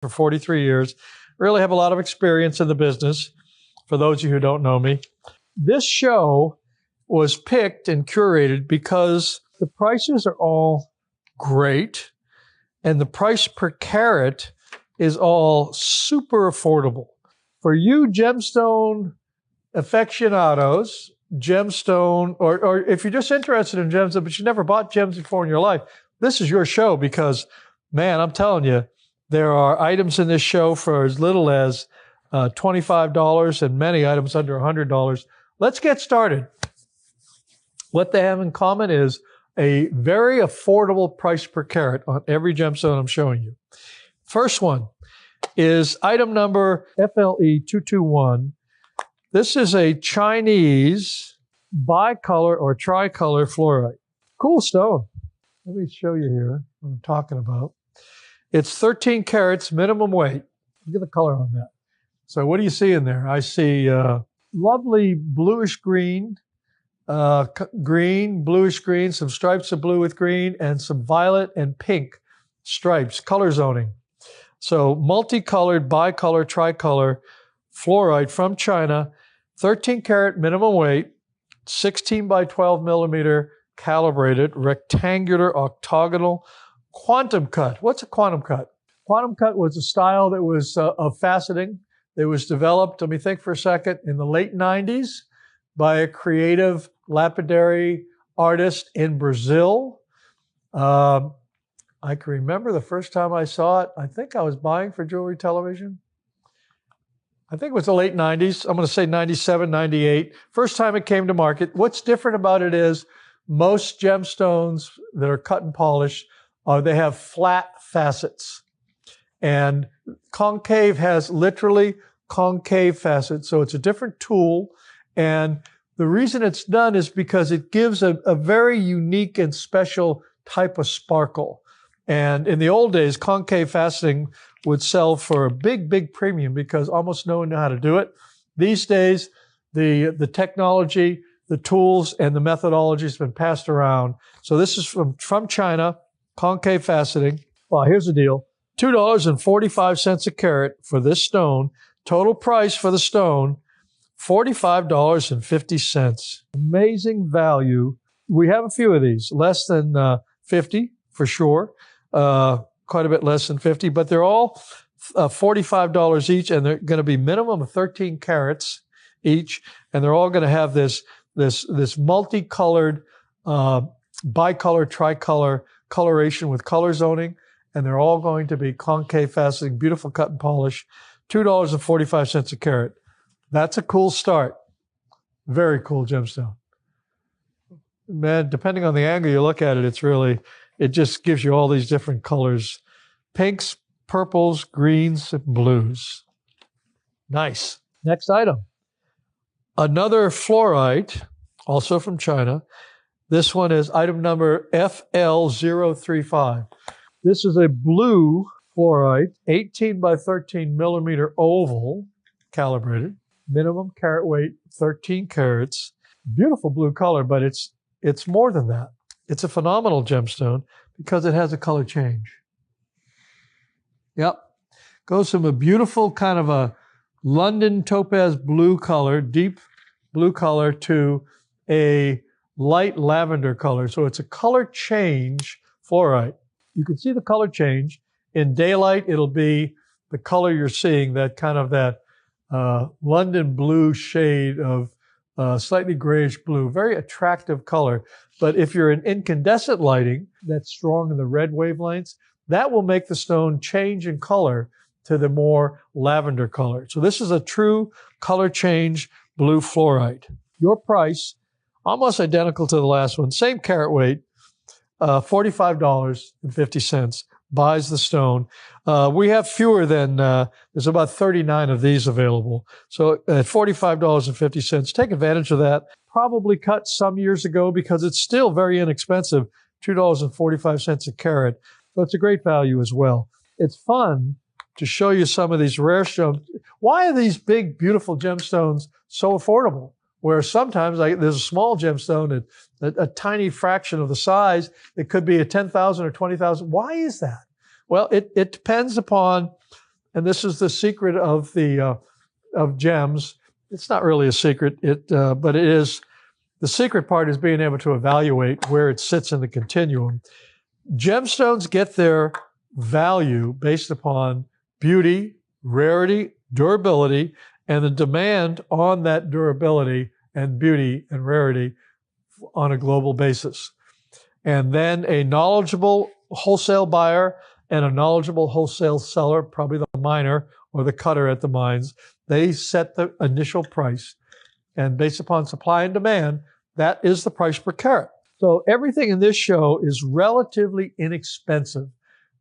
for 43 years. Really have a lot of experience in the business, for those of you who don't know me. This show was picked and curated because the prices are all great and the price per carat is all super affordable. For you gemstone aficionados, gemstone, or if you're just interested in gems, but you never bought gems before in your life, this is your show because, man, I'm telling you, there are items in this show for as little as $25 and many items under $100. Let's get started. What they have in common is a very affordable price per carat on every gemstone I'm showing you. First one is item number FLE221. This is a Chinese bicolor or tricolor fluorite. Cool stone. Let me show you here what I'm talking about. It's 13 carats minimum weight. Look at the color on that. So what do you see in there? I see lovely bluish green, bluish green, some stripes of blue with green, and some violet and pink stripes, color zoning. So multicolored, bicolor, tricolor fluorite from China, 13 karat minimum weight, 16 by 12 millimeter calibrated, rectangular, octagonal, quantum cut. What's a quantum cut? Quantum cut was a style that was of faceting. It was developed, let me think for a second, in the late 90s by a creative lapidary artist in Brazil. I can remember the first time I saw it. I think I was buying for jewelry television. I think it was the late 90s. I'm going to say 97, 98. First time it came to market. What's different about it is most gemstones that are cut and polished, they have flat facets. And concave has literally concave facets. So it's a different tool. And the reason it's done is because it gives a very unique and special type of sparkle. And in the old days, concave faceting would sell for a big, big premium because almost no one knew how to do it. These days, the technology, the tools, and the methodology has been passed around. So this is from China, concave faceting. Well, here's the deal. $2.45 a carat for this stone. Total price for the stone, $45.50. Amazing value. We have a few of these, less than 50 for sure. Quite a bit less than 50, but they're all $45 each, and they're going to be minimum of 13 carats each, and they're all going to have this multicolored, bicolor, tricolor coloration with color zoning, and they're all going to be concave faceting, beautiful cut and polish, $2.45 a carat. That's a cool start. Very cool gemstone. Man, depending on the angle you look at it, it just gives you all these different colors. Pinks, purples, greens, and blues. Nice. Next item. Another fluorite, also from China. This one is item number FL035. This is a blue fluorite, 18 by 13 millimeter oval, calibrated. Minimum carat weight, 13 carats. Beautiful blue color, but it's more than that. It's a phenomenal gemstone because it has a color change. Yep. Goes from a beautiful kind of a London topaz blue color, deep blue color, to a light lavender color. So it's a color change fluorite. You can see the color change. In daylight, it'll be the color you're seeing, that kind of London blue shade of slightly grayish blue, very attractive color. But if you're in incandescent lighting that's strong in the red wavelengths, that will make the stone change in color to the more lavender color. So this is a true color change blue fluorite. Your price, almost identical to the last one, same carat weight, $45.50, buys the stone. We have fewer than, there's about 39 of these available. So at $45.50, take advantage of that. Probably cut some years ago because it's still very inexpensive, $2.45 a carat. So it's a great value as well. It's fun to show you some of these rare stones. Why are these big, beautiful gemstones so affordable? Where sometimes there's a small gemstone at a tiny fraction of the size. It could be a $10,000 or $20,000. Why is that? Well, it depends upon and this is the secret of the of gems. It's not really a secret, but it is. The secret part is being able to evaluate where it sits in the continuum. Gemstones get their value based upon beauty, rarity, durability, and the demand on that durability and beauty and rarity on a global basis. And then a knowledgeable wholesale buyer and a knowledgeable wholesale seller, probably the miner or the cutter at the mines, they set the initial price. And based upon supply and demand, that is the price per carat. So everything in this show is relatively inexpensive,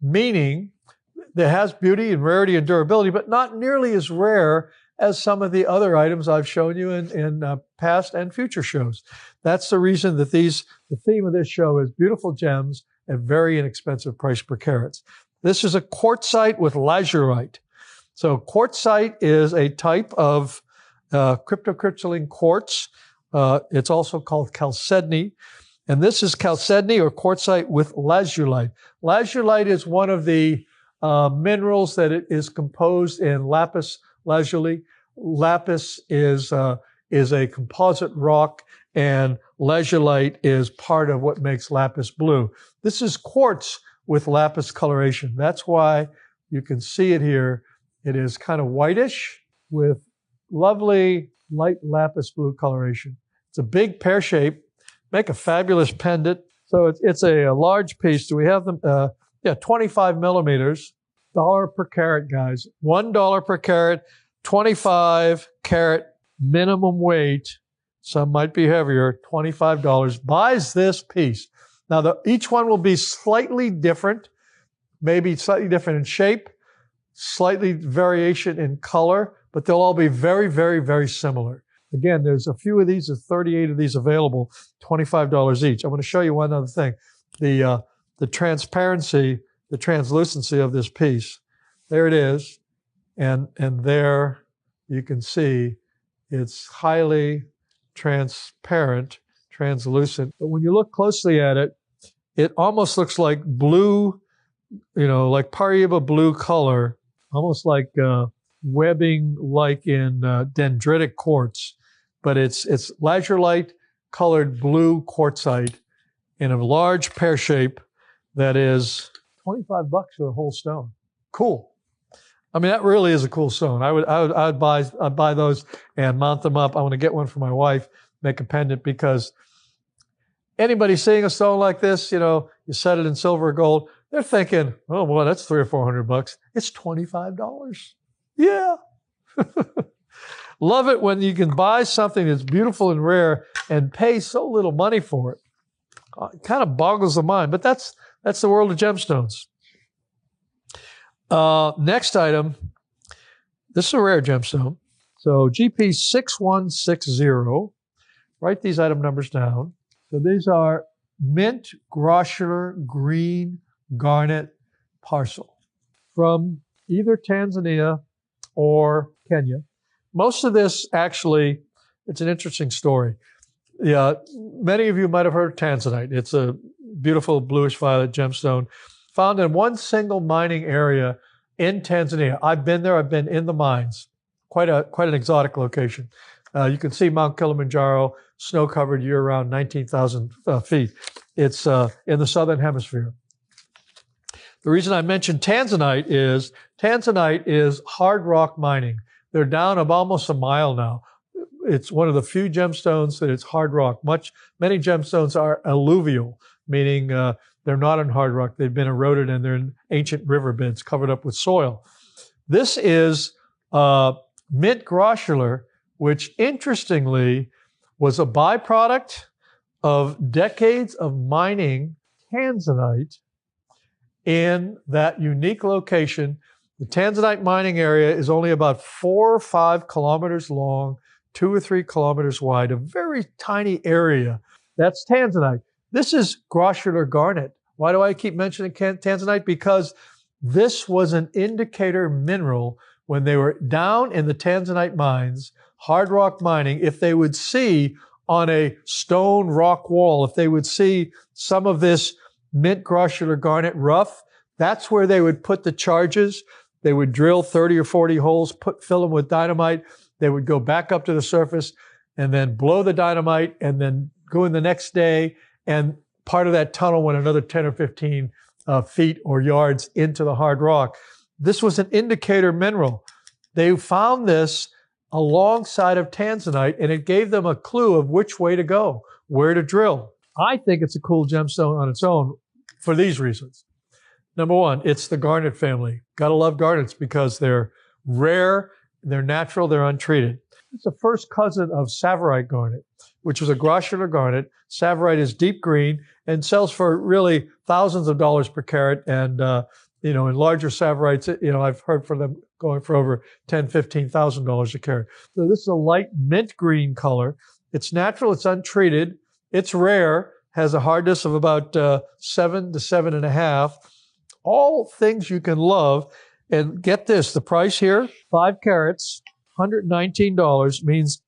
meaning that has beauty and rarity and durability, but not nearly as rare as some of the other items I've shown you in past and future shows. That's the reason that the theme of this show is beautiful gems at very inexpensive price per carats. This is a quartzite with lazurite. So quartzite is a type of cryptocrystalline quartz. It's also called chalcedony. And this is chalcedony or quartzite with lazulite. Lazulite is one of the minerals that it is composed in lapis lazuli. Lapis is a composite rock, and lazulite is part of what makes lapis blue. This is quartz with lapis coloration. That's why you can see it here. It is kind of whitish with lovely light lapis blue coloration. It's a big pear shape, make a fabulous pendant. So it's a large piece. Do we have them? 25 millimeters, dollar per carat, guys. $1 per carat, 25 carat minimum weight. Some might be heavier, $25. Buys this piece. Now, each one will be slightly different, maybe slightly different in shape, slightly variation in color, but they'll all be very, very, very similar. Again, there's a few of these, there's 38 of these available, $25 each. I want to show you one other thing. The transparency, the translucency of this piece. There it is. And there you can see it's highly transparent, translucent. But when you look closely at it, it almost looks like blue, like Paraiba blue color, almost like webbing like in dendritic quartz. But it's lazulite colored blue quartzite in a large pear shape that is $25 for the whole stone. Cool. I mean, that really is a cool stone. I'd buy those and mount them up. I want to get one for my wife, make a pendant, because anybody seeing a stone like this, you set it in silver or gold, they're thinking, oh boy, that's $300 or $400. It's $25. Yeah. Love it when you can buy something that's beautiful and rare and pay so little money for it. It kind of boggles the mind, but that's the world of gemstones. Next item, this is a rare gemstone. So GP 6160, write these item numbers down. So these are mint grossular green garnet parcel from either Tanzania or Kenya. Most of this actually, it's an interesting story. Yeah, many of you might have heard of tanzanite. It's a beautiful bluish violet gemstone found in one single mining area in Tanzania. I've been there. I've been in the mines. Quite an exotic location. You can see Mount Kilimanjaro, snow-covered year-round, 19,000 feet. It's in the southern hemisphere. The reason I mentioned tanzanite is hard rock mining. They're down of almost a mile now. It's one of the few gemstones that it's hard rock. Many gemstones are alluvial, meaning they're not in hard rock. They've been eroded and they're in ancient riverbeds covered up with soil. This is mint grossular, which interestingly was a byproduct of decades of mining tanzanite in that unique location. The tanzanite mining area is only about 4 or 5 kilometers long, 2 or 3 kilometers wide, a very tiny area. That's tanzanite. This is grossular garnet. Why do I keep mentioning tanzanite? Because this was an indicator mineral when they were down in the tanzanite mines, hard rock mining. If they would see on a stone rock wall, if they would see some of this mint grossular garnet rough, that's where they would put the charges. They would drill 30 or 40 holes, fill them with dynamite. They would go back up to the surface and then blow the dynamite and then go in the next day. And part of that tunnel went another 10 or 15 feet or yards into the hard rock. This was an indicator mineral. They found this alongside of tanzanite, and it gave them a clue of which way to go, where to drill. I think it's a cool gemstone on its own for these reasons. Number one, it's the garnet family. Gotta love garnets because they're rare, they're natural, they're untreated. It's the first cousin of Tsavorite garnet, which was a grossular garnet. Tsavorite is deep green and sells for really thousands of dollars per carat. And, in larger Tsavorites, I've heard for them going for over $10,000, $15,000 a carat. So this is a light mint green color. It's natural, it's untreated, it's rare, has a hardness of about 7 to 7.5. All things you can love. And get this, the price here, 5 carats, $119 means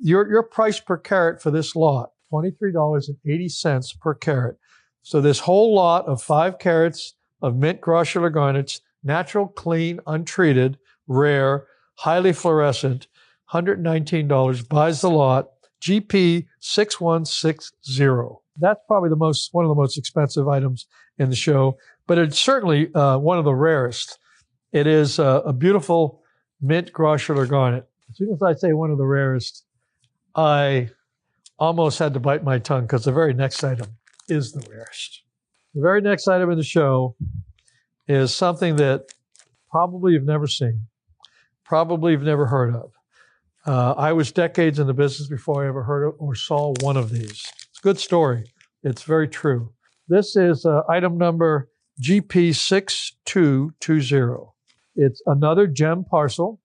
your price per carat for this lot, $23.80 per carat. So this whole lot of 5 carats of mint grossular garnets, natural, clean, untreated, rare, highly fluorescent, $119 buys the lot, GP 6160. That's probably one of the most expensive items in the show, but it's certainly one of the rarest. It is a beautiful mint grossular garnet. As soon as I say one of the rarest, I almost had to bite my tongue because the very next item is the rarest. The very next item in the show is something that probably you've never seen, probably you've never heard of. I was decades in the business before I ever heard of or saw one of these. It's a good story. It's very true. This is item number GP6220. It's another gem parcel,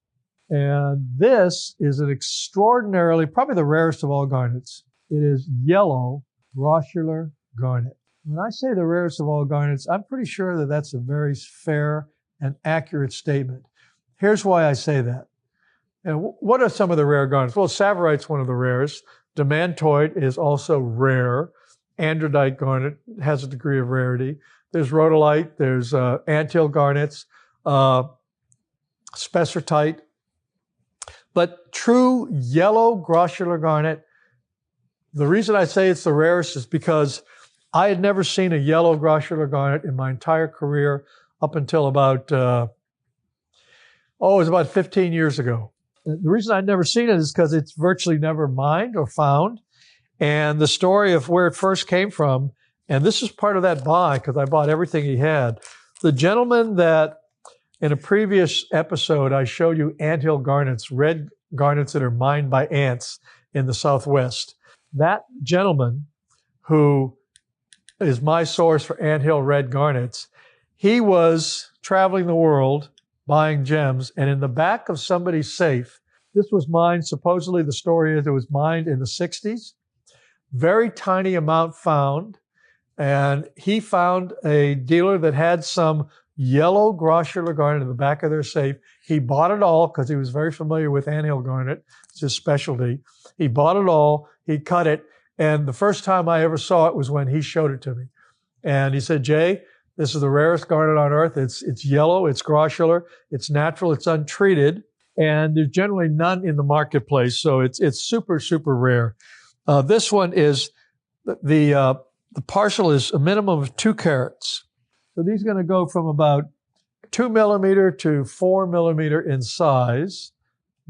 and this is an extraordinarily, probably the rarest of all garnets. It is yellow grossular garnet. When I say the rarest of all garnets, I'm pretty sure that that's a very fair and accurate statement. Here's why I say that. And what are some of the rare garnets? Well, Tsavorite's one of the rarest. Demantoid is also rare. Andradite garnet has a degree of rarity. There's rhodolite, there's anthill garnets, spessartite. But true yellow grossular garnet, the reason I say it's the rarest is because I had never seen a yellow grossular garnet in my entire career up until about, it was about 15 years ago. The reason I'd never seen it is because it's virtually never mined or found. And the story of where it first came from, and this is part of that buy because I bought everything he had. The gentleman that in a previous episode, I showed you anthill garnets, red garnets that are mined by ants in the Southwest. That gentleman who is my source for anthill red garnets, he was traveling the world buying gems, and in the back of somebody's safe, this was mined, supposedly the story is it was mined in the 60s, very tiny amount found, and he found a dealer that had some yellow grossular garnet in the back of their safe. He bought it all because he was very familiar with anthill garnet. It's his specialty. He bought it all. He cut it. And the first time I ever saw it was when he showed it to me. And he said, Jay, this is the rarest garnet on earth. It's yellow, it's grossular, it's natural, it's untreated, and there's generally none in the marketplace. So it's super, super rare. This one is, the parcel is a minimum of 2 carats. So these are going to go from about 2 millimeter to 4 millimeter in size,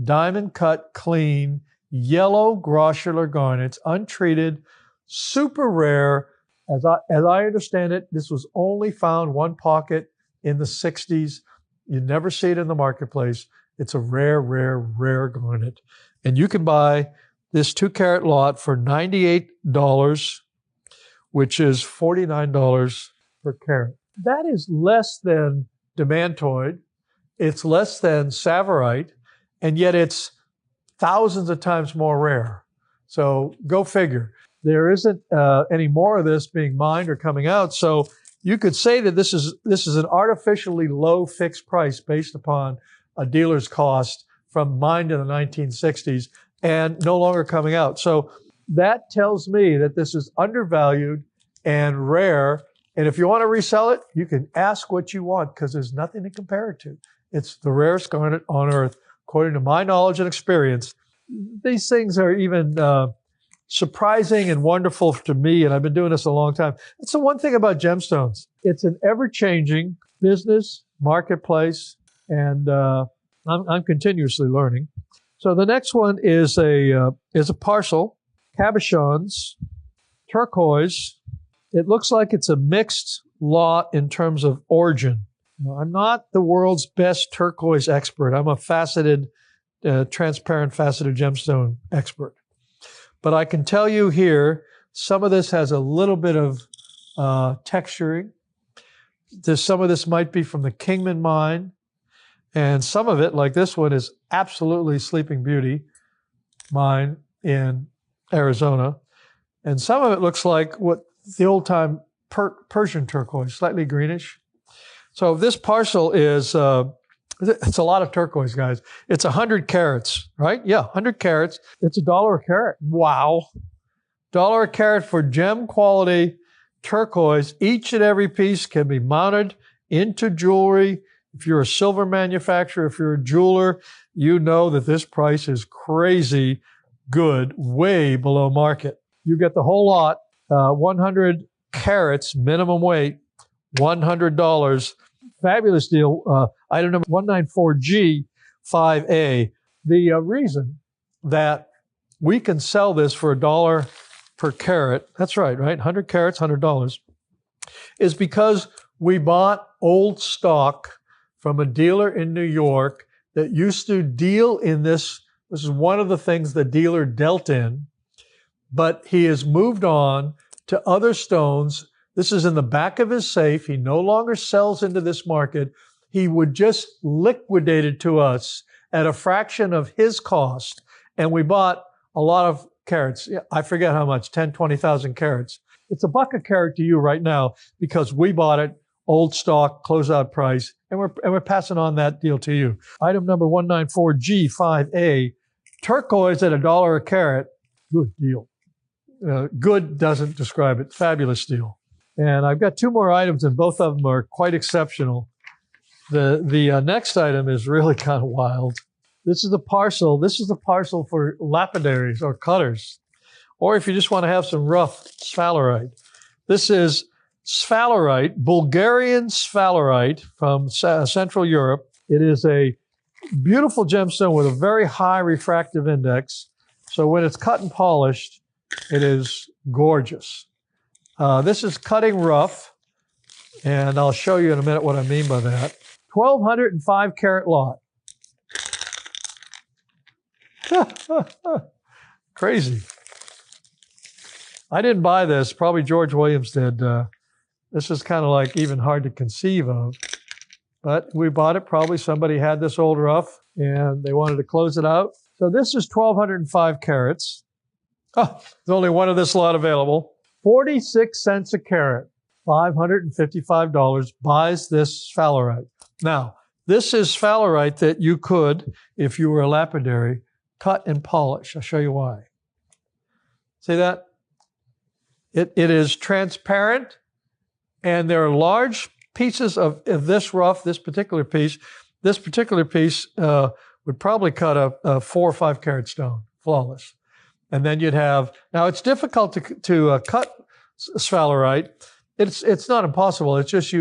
diamond cut, clean, yellow grossular garnets, untreated, super rare. As I understand it, this was only found one pocket in the 60s. You never see it in the marketplace. It's a rare, rare, rare garnet. And you can buy this 2 carat lot for $98, which is $49 per carat. That is less than demantoid. It's less than Tsavorite, and yet it's thousands of times more rare. So go figure. There isn't any more of this being mined or coming out. So you could say that this is an artificially low fixed price based upon a dealer's cost from mined in the 1960s and no longer coming out. So that tells me that this is undervalued and rare. And if you want to resell it, you can ask what you want because there's nothing to compare it to. It's the rarest garnet on earth, according to my knowledge and experience. These things are even surprising and wonderful to me, and I've been doing this a long time. That's the one thing about gemstones. It's an ever-changing business, marketplace, and I'm continuously learning. So the next one is a parcel, cabochons, turquoise. It looks like it's a mixed lot in terms of origin. Now, I'm not the world's best turquoise expert. I'm a faceted, transparent faceted gemstone expert. But I can tell you here, some of this has a little bit of texturing. Some of this might be from the Kingman mine. And some of it, like this one, is absolutely Sleeping Beauty mine in Arizona. And some of it looks like what the old-time Persian turquoise, slightly greenish. So this parcel is, it's a lot of turquoise, guys. It's 100 carats, right? Yeah, 100 carats. It's $1 a carat. Wow. $1 a carat for gem quality turquoise. Each and every piece can be mounted into jewelry. If you're a silver manufacturer, if you're a jeweler, you know that this price is crazy good, way below market. You get the whole lot, 100 carats minimum weight, $100. Fabulous deal. Item number 194G5A. The reason that we can sell this for $1 per carat, that's right? 100 carats, $100, is because we bought old stock from a dealer in New York that used to deal in this. This is one of the things the dealer dealt in, but he has moved on to other stones. This is in the back of his safe. He no longer sells into this market. He would just liquidate it to us at a fraction of his cost. And we bought a lot of carats. I forget how much, 10, 20,000 carats. It's $1 a carat to you right now because we bought it, old stock, closeout price, and we're passing on that deal to you. Item number 194G5A, turquoise at $1 a carat. Good deal. Good doesn't describe it. Fabulous deal. And I've got two more items, and both of them are quite exceptional. The next item is really kind of wild. This is the parcel. This is the parcel for lapidaries or cutters, or if you just want to have some rough sphalerite. This is sphalerite, Bulgarian sphalerite from Central Europe. It is a beautiful gemstone with a very high refractive index. So when it's cut and polished, it is gorgeous. This is cutting rough, and I'll show you in a minute what I mean by that. 1,205 carat lot. Crazy. I didn't buy this. Probably George Williams did. This is kind of like even hard to conceive of. But we bought it. Probably somebody had this old rough, and they wanted to close it out. So this is 1,205 carats. Oh, there's only one of this lot available. 46 cents a carat. $555 buys this sphalerite. Now, this is sphalerite that you could, if you were a lapidary, cut and polish. I'll show you why. See that? It is transparent, and there are large pieces of this rough, this particular piece. This particular piece would probably cut a 4 or 5 carat stone, flawless. And then you'd have, now it's difficult to cut sphalerite. It's not impossible. It's just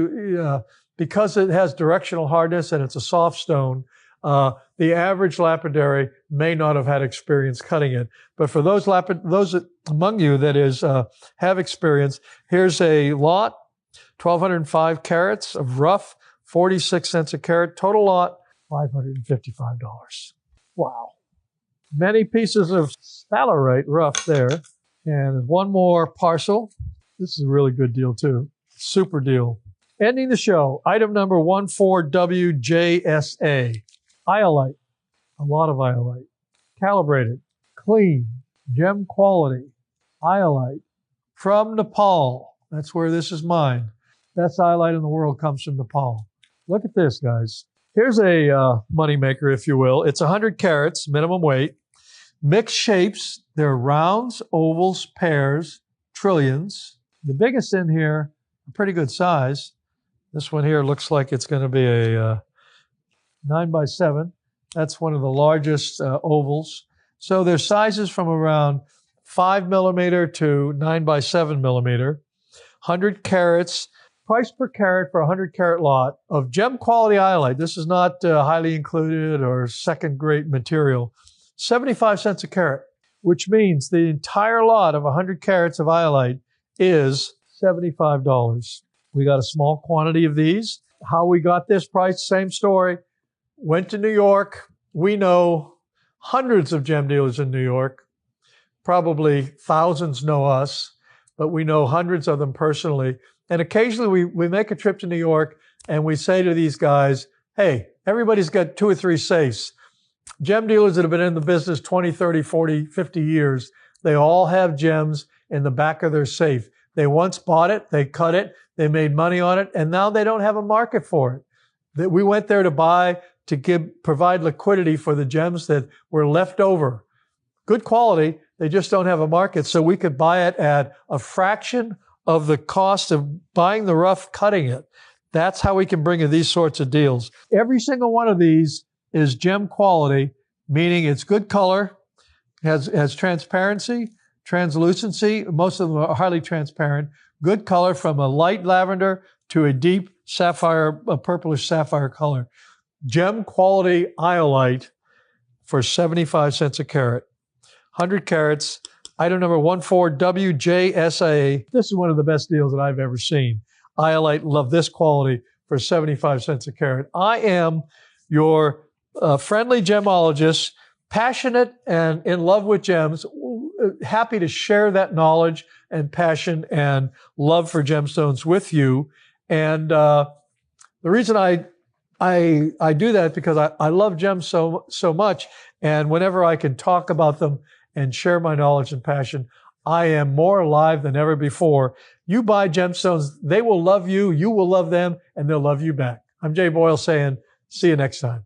because it has directional hardness and it's a soft stone, the average lapidary may not have had experience cutting it. But for those among you that have experience, here's a lot, 1,205 carats of rough, 46 cents a carat, total lot, $555. Wow. Many pieces of sphalerite rough there. And one more parcel. This is a really good deal too. Super deal. Ending the show, item number 14WJSA. Iolite. A lot of iolite. Calibrated. Clean. Gem quality. Iolite. From Nepal. That's where this is mined. Best iolite in the world comes from Nepal. Look at this, guys. Here's a moneymaker, if you will. It's 100 carats, minimum weight. Mixed shapes. They're rounds, ovals, pairs, trillions. The biggest in here, a pretty good size. This one here looks like it's going to be a 9x7. That's one of the largest ovals. So there's sizes from around 5 millimeter to 9x7 millimeter. 100 carats. Price per carat for a 100 carat lot of gem quality iolite. This is not highly included or second grade material. 75 cents a carat, which means the entire lot of 100 carats of iolite is $75. We got a small quantity of these. How we got this price, same story. Went to New York. We know hundreds of gem dealers in New York. Probably thousands know us, but we know hundreds of them personally. And occasionally we make a trip to New York and we say to these guys, hey, everybody's got 2 or 3 safes. Gem dealers that have been in the business 20, 30, 40, 50 years, they all have gems in the back of their safe. They once bought it, they cut it, they made money on it, and now they don't have a market for it. We went there to buy, to provide liquidity for the gems that were left over. Good quality, they just don't have a market, so we could buy it at a fraction of the cost of buying the rough, cutting it. That's how we can bring you these sorts of deals. Every single one of these is gem quality, meaning it's good color, has transparency, translucency. Most of them are highly transparent. Good color from a light lavender to a deep sapphire, a purplish sapphire color. Gem quality iolite for 75 cents a carat. 100 carats. Item number 14WJSA. This is one of the best deals that I've ever seen. Iolite, love this quality for 75 cents a carat. I am your friendly gemologist, passionate and in love with gems, happy to share that knowledge and passion and love for gemstones with you. And the reason I do that is because I love gems so much, and whenever I can talk about them and share my knowledge and passion, I am more alive than ever before. You buy gemstones, they will love you, you will love them, and they'll love you back. I'm Jay Boyle saying, see you next time.